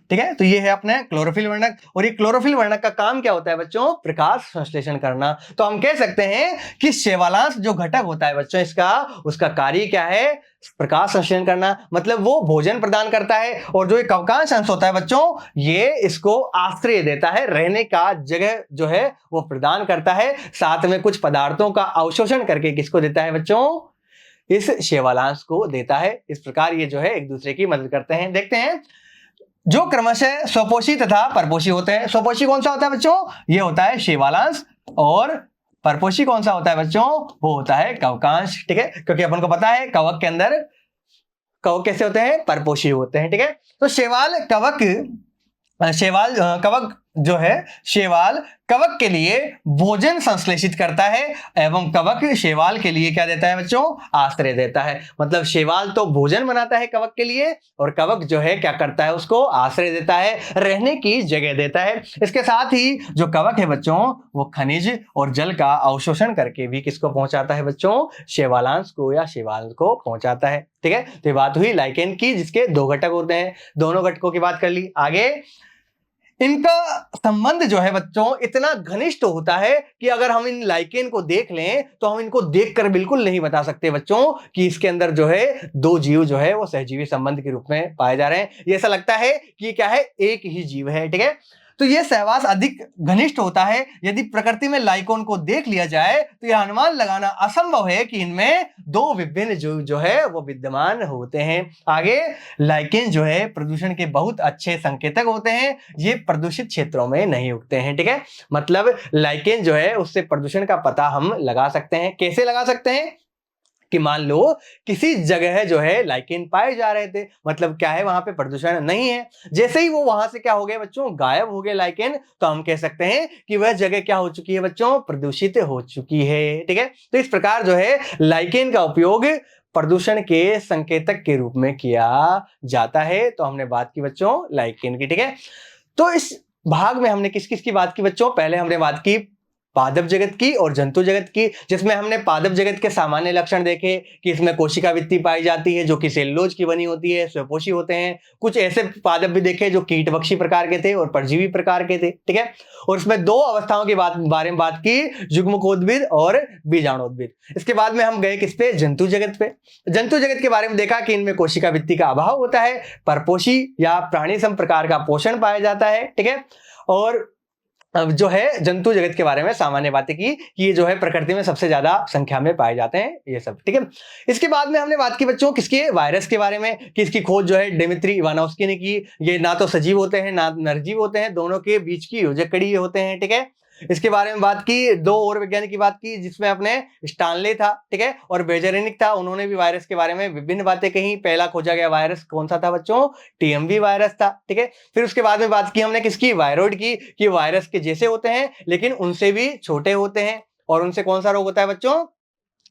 ठीक है, तो ये है अपने क्लोरोफिल वर्णक, और ये क्लोरोफिल वर्णक का काम क्या होता है बच्चों, प्रकाश संश्लेषण करना। तो हम कह सकते हैं कि शैवालांश जो घटक होता है बच्चों इसका, उसका कार्य क्या है, प्रकाश संश्लेषण करना, मतलब वो भोजन प्रदान करता है। और जो ये कवकांश अंश होता है बच्चों, ये इसको आश्रय देता है, रहने का जगह जो है वो प्रदान करता है, साथ में कुछ पदार्थों का अवशोषण करके किसको देता है बच्चों, इस शैवालांश को देता है। इस प्रकार ये जो है एक दूसरे की मदद करते हैं। देखते हैं जो क्रमशः स्वपोषी तथा परपोषी होते हैं। स्वपोषी कौन सा होता है बच्चों, ये होता है शैवालांश, और परपोषी कौन सा होता है बच्चों, वो होता है कवकांश। ठीक है, क्योंकि अपन को पता है कवक के अंदर कवक कैसे होते हैं, परपोषी होते हैं। ठीक है, तो शैवाल कवक जो है, शैवाल कवक के लिए भोजन संश्लेषित करता है एवं कवक शैवाल के लिए क्या देता है बच्चों, आश्रय देता है। मतलब शैवाल तो भोजन बनाता है कवक के लिए, और कवक जो है क्या करता है, उसको आश्रय देता है, रहने की जगह देता है। इसके साथ ही जो कवक है बच्चों वो खनिज और जल का अवशोषण करके भी किसको पहुंचाता है बच्चों, शैवालांश को या शैवाल को पहुंचाता है। ठीक है, तो ये बात हुई लाइकेन की जिसके दो घटक होते हैं। दोनों घटकों की बात कर ली। आगे इनका संबंध जो है बच्चों इतना घनिष्ठ होता है कि अगर हम इन लाइकेन को देख लें तो हम इनको देखकर बिल्कुल नहीं बता सकते बच्चों कि इसके अंदर जो है दो जीव जो है वो सहजीवी संबंध के रूप में पाए जा रहे हैं। ये ऐसा लगता है कि क्या है, एक ही जीव है। ठीक है, तो यह सहवास अधिक घनिष्ठ होता है। यदि प्रकृति में लाइकोन को देख लिया जाए तो यह अनुमान लगाना असंभव है कि इनमें दो विभिन्न जीव जो है वो विद्यमान होते हैं। आगे लाइकेन जो है प्रदूषण के बहुत अच्छे संकेतक होते हैं, ये प्रदूषित क्षेत्रों में नहीं उगते हैं। ठीक है, मतलब लाइकेन जो है उससे प्रदूषण का पता हम लगा सकते हैं। कैसे लगा सकते हैं कि मान लो किसी जगह जो है लाइकेन पाए जा रहे थे, मतलब क्या है, वहां पे प्रदूषण नहीं है। जैसे ही वो वहां से क्या हो गए बच्चों, गायब हो गए लाइकेन, तो हम कह सकते हैं कि वह जगह क्या हो चुकी है बच्चों, प्रदूषित हो चुकी है। ठीक है, तो इस प्रकार जो है लाइकेन का उपयोग प्रदूषण के संकेतक के रूप में किया जाता है। तो हमने बात की बच्चों लाइकेन की। ठीक है, तो इस भाग में हमने किस किस की बात की बच्चों, पहले हमने बात की पादप जगत की और जंतु जगत की, जिसमें हमने पादप जगत के सामान्य लक्षण देखे कि इसमें कोशिका वित्ती पाई जाती है जो कि सेलुलोज की बनी होती है, स्वपोषी होते हैं। कुछ ऐसे पादप भी देखे जो कीटभक्षी प्रकार के थे और परजीवी प्रकार के थे। ठीक है, और इसमें दो अवस्थाओं के बारे में बात की, युग्मकोद्भिद और बीजाणुद्भिद। इसके बाद में हम गए किस पे, जंतु जगत पे। जंतु जगत के बारे में देखा कि इनमें कोशिका वित्ती का अभाव होता है, परपोषी या प्राणी सम प्रकार का पोषण पाया जाता है। ठीक है, और अब जो है जंतु जगत के बारे में सामान्य बातें की कि ये जो है प्रकृति में सबसे ज्यादा संख्या में पाए जाते हैं ये सब। ठीक है, इसके बाद में हमने बात की बच्चों किसके, वायरस के बारे में, कि इसकी खोज जो है डिमित्री इवानोव्स्की ने की। ये ना तो सजीव होते हैं ना निर्जीव होते हैं, दोनों के बीच की योजक कड़ी होते हैं। ठीक है, इसके बारे में बात की, दो और वैज्ञानिक की बात की जिसमें अपने स्टानले था, ठीक है, और बेजरेनिक था। उन्होंने भी वायरस के बारे में विभिन्न बातें कही। पहला खोजा गया वायरस कौन सा था बच्चों, टीएमवी वायरस था। ठीक है, फिर उसके बाद में बात की हमने किसकी, वायरॉइड की, कि वायरस के जैसे होते हैं लेकिन उनसे भी छोटे होते हैं। और उनसे कौन सा रोग होता है बच्चों,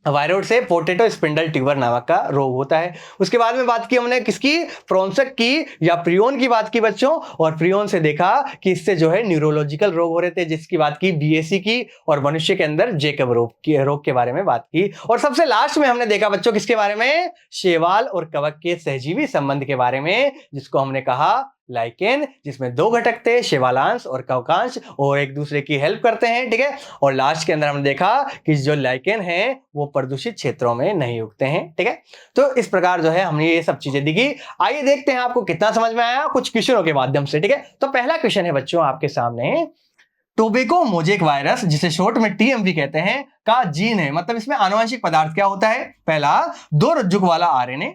वायरॉइड से पोटैटो स्पिंडल ट्यूबर नामक का रोग होता है। उसके बाद में बात की हमने किसकी, प्रोन्सक की या प्रियोन की बात की बच्चों, और प्रियोन से देखा कि इससे जो है न्यूरोलॉजिकल रोग हो रहे थे, जिसकी बात की बीएसी की, और मनुष्य के अंदर जेकब रोग के बारे में बात की। और सबसे लास्ट में हमने देखा बच्चों किसके बारे में, शैवाल और कवक के सहजीवी संबंध के बारे में, जिसको हमने कहा लाइकेन, जिसमें दो घटक थे, शैवालांश और कवकांश, और एक दूसरे की हेल्प करते हैं, ठीक है। और लास्ट के अंदर हमने देखा कि जो लाइकेन है वो प्रदूषित क्षेत्रों में नहीं उगते हैं, ठीक है। तो इस प्रकार जो है हमने ये सब चीजें दिखी। आइए देखते हैं आपको कितना समझ में आया कुछ क्वेश्चनों के माध्यम से, ठीक है। तो पहला क्वेश्चन है बच्चों आपके सामने, टोबैको मोजेक वायरस, जिसे शॉर्ट में टीएमवी कहते हैं, का जीन है, मतलब इसमें आनुवंशिक पदार्थ क्या होता है। पहला, 2 रज्जुक वाला आरएनए,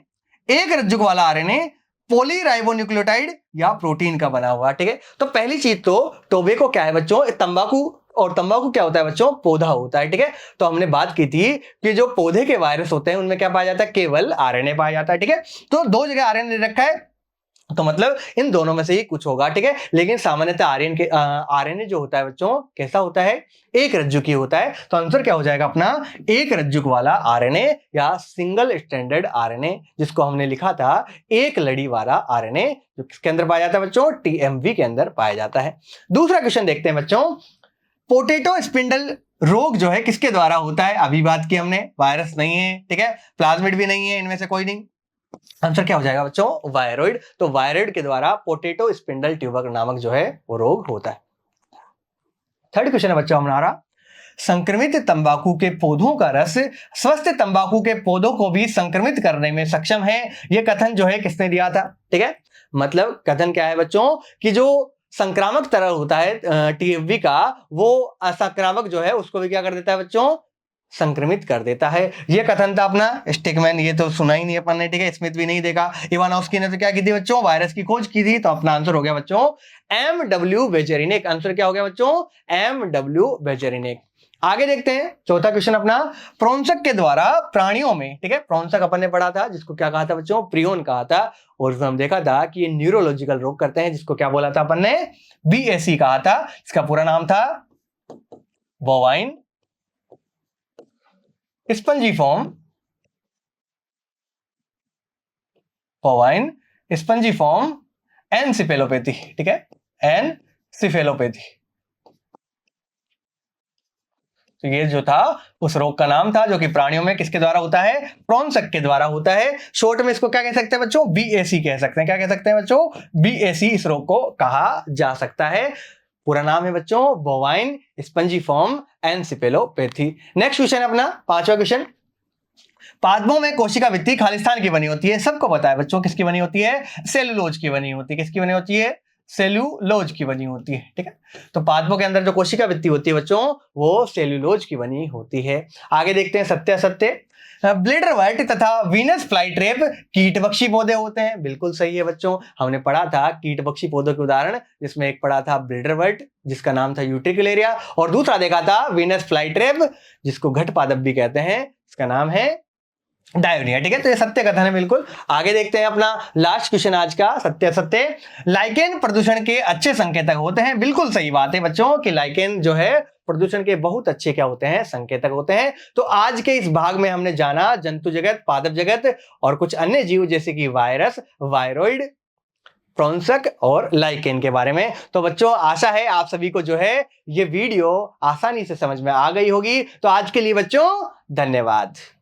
1 रज्जुक वाला आरएनए, पॉलीराइबोन्यूक्लियोटाइड या प्रोटीन का बना हुआ, ठीक है। तो पहली चीज तो टोबैको क्या है बच्चों, तंबाकू, और तंबाकू क्या होता है बच्चों, पौधा होता है, ठीक है। तो हमने बात की थी कि जो पौधे के वायरस होते हैं उनमें क्या पाया जाता है, केवल आरएनए पाया जाता है, ठीक है। तो 2 जगह आरएनए रखा है, तो मतलब इन दोनों में से ही कुछ होगा, ठीक है। लेकिन सामान्यतः आरएनए जो होता है बच्चों कैसा होता है, एक रज्जुकी होता है। तो आंसर क्या हो जाएगा अपना, एक रज्जुक वाला आरएनए या सिंगल स्टैंडर्ड आरएनए, जिसको हमने लिखा था एक लड़ी वाला आरएनए, जो किसके अंदर पाया जाता है बच्चों, टीएमवी के अंदर पाया जाता है। दूसरा क्वेश्चन देखते हैं बच्चों, पोटैटो स्पिंडल रोग जो है किसके द्वारा होता है। अभी बात की हमने, वायरस नहीं है, ठीक है, प्लाज्मिड भी नहीं है, इनमें से कोई नहीं। आंसर क्या हो जाएगा बच्चों, वायरॉइड। तो वायरॉइड के द्वारा पोटैटो स्पिंडल ट्यूबर नामक जो है वो रोग होता है। थर्ड क्वेश्चन है बच्चों हमारा, संक्रमित तंबाकू के पौधों का रस स्वस्थ तंबाकू के पौधों को भी संक्रमित करने में सक्षम है। यह कथन जो है किसने दिया था, ठीक है। मतलब कथन क्या है बच्चों कि जो संक्रामक तरल होता है टीएफवी का, वो असंक्रामक जो है उसको भी क्या कर देता है बच्चों, संक्रमित कर देता है। यह कथन था अपना स्टिकमैन, ये तो सुना ही नहीं अपन ने, ठीक है। स्मिथ भी नहीं देखा। इवानोव्स्की ने तो क्या की थी बच्चों, वायरस की खोज की थी। तो अपना आंसर हो गया बच्चों एमडब्ल्यू बेजेरिनिक। आंसर क्या हो गया बच्चों, एमडब्ल्यू बेजेरिनिक। आगे देखते हैं चौथा क्वेश्चन अपना, प्रोन्सक के द्वारा प्राणियों में, ठीक है, प्रोन्सक अपन ने पढ़ा था जिसको क्या कहा था बच्चों, प्रियोन कहा था, और उसमें हम देखा था कि ये न्यूरोलॉजिकल रोग करते हैं, जिसको क्या बोला था अपन ने, बीएसी कहा था। इसका पूरा नाम था बोवाइन स्पंजीफॉर्म, बोवाइन स्पंजीफॉर्म एनसिफेलोपैथी, ठीक है, एनसिफेलोपैथी। तो ये जो था उस रोग का नाम था, जो कि प्राणियों में किसके द्वारा होता है, प्रोन्सक के द्वारा होता है। शॉर्ट में इसको क्या कह सकते हैं बच्चों, बीएसी कह सकते हैं। क्या कह सकते हैं बच्चों, बीएसी इस रोग को कहा जा सकता है। पूरा नाम है बच्चों बोवाइन स्पंजीफॉर्म एनसिफेलोपैथी। नेक्स्ट क्वेश्चन अपना पांचवा क्वेश्चन, पादपों में कोशिका भित्ति खालिस्तान की बनी होती है, सबको पता है बच्चों किसकी बनी होती है, सेलुलोज की बनी होती है। किसकी बनी होती है, सेल्यूलोज की बनी होती है, ठीक है। तो पादपों के अंदर जो कोशिका भित्ति होती है बच्चों, वो सेल्यूलोज की बनी होती है। आगे देखते हैं सत्यासत्य, ब्लेडर वर्ट तथा वीनस फ्लाईट्रेप कीटभक्षी पौधे होते हैं। बिल्कुल सही है बच्चों, हमने पढ़ा था कीटभक्षी पौधों के उदाहरण, जिसमें एक पढ़ा था ब्लेडर वर्ट जिसका नाम था यूट्रिकुलेरिया, और दूसरा देखा था वीनस फ्लाईट्रेप जिसको घट पादप भी कहते हैं, इसका नाम है डायोनिया, ठीक है। तो ये सत्य कथन है बिल्कुल। आगे देखते हैं अपना लास्ट क्वेश्चन आज का, सत्य सत्य, लाइकेन प्रदूषण के अच्छे संकेतक होते हैं। बिल्कुल सही बात है बच्चों कि लाइकेन जो है प्रदूषण के बहुत अच्छे क्या होते हैं, संकेतक होते हैं। तो आज के इस भाग में हमने जाना जंतु जगत, पादप जगत और कुछ अन्य जीव जैसे कि वायरस, वायरॉइड, प्रोन्सक और लाइकेन के बारे में। तो बच्चों आशा है आप सभी को जो है ये वीडियो आसानी से समझ में आ गई होगी। तो आज के लिए बच्चों धन्यवाद।